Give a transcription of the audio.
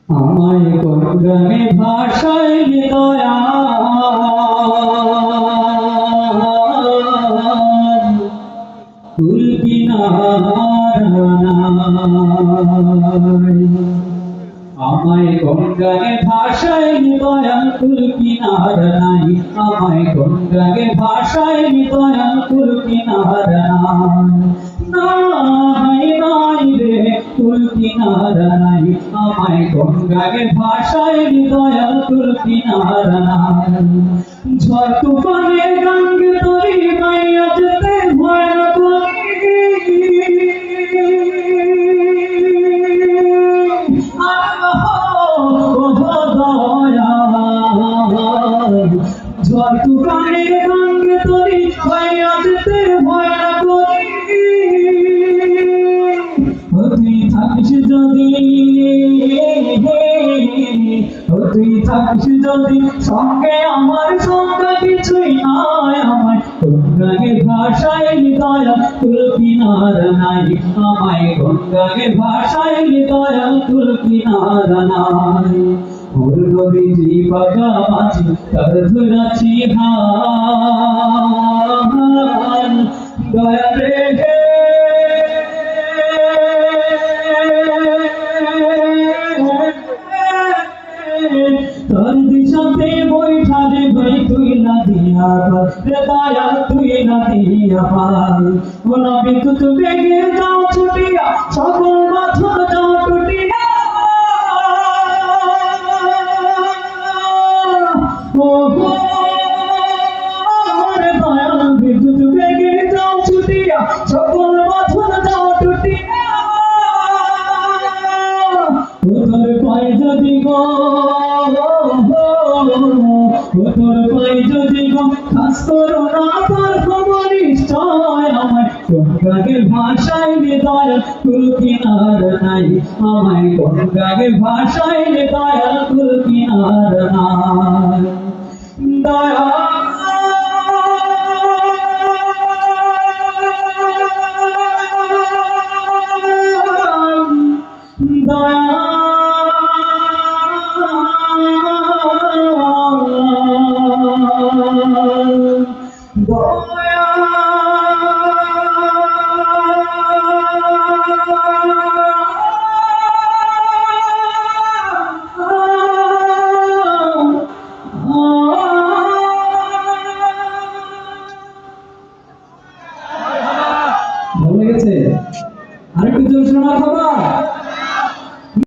আমায় কোন গানে ভাষায় দয়া কুল কিনারায় আমায় কোন গানে ভাষায় দয়াল কুল কিনার নাই আমায় কোন গানে ভাষায় দয়াল কুল কিনার নাই নাই রে কুল কিনার নাই আমায় কোন গানে ভাষায় দয়াল কুল কিনার নাই ঝড় তুফানে গঙ্গে তরি মাইয়া যেতে ভয় না ঝড় তুফানে গঙ্গে তরি মাইয়া যেতে ভয় না তুই থাকিস যদি তুই থাকিস যদি সঙ্গে আমার সঙ্গে কিছুই নাই আমায় গঙ্গাকে ভাষায় দয়াল কুল কিনার নাই আমায় গঙ্গাকে ভাষায় দয়াল কুল কিনার নাই ওর নদীজি বাগা মাঝি তার ধরাছি হাল দয়া রে তোর দিশাতে বৈঠা রে ভাই তুই না দিয়া রে দয়া তুই না দিয়া পাল ও নবী তুই বেগে যাও ছুটিয়া সকল মাথা যাও টুটিয়া ও রে দয়া বিদ্যুৎ বেগে যাও ছুটিয়া সকল মাথা যাও টুটিয়া তোর পায়ে যদি গো তোর পায়ে যদি গো খাস করো না তোর খবর নিশ্চয় আমায় গঙ্গাকে ভাষায় দয়াল কুল কিনার নাই আমায় গঙ্গাকে ভাষায় দয়াল কুল কিনার নাই দয়া দয়া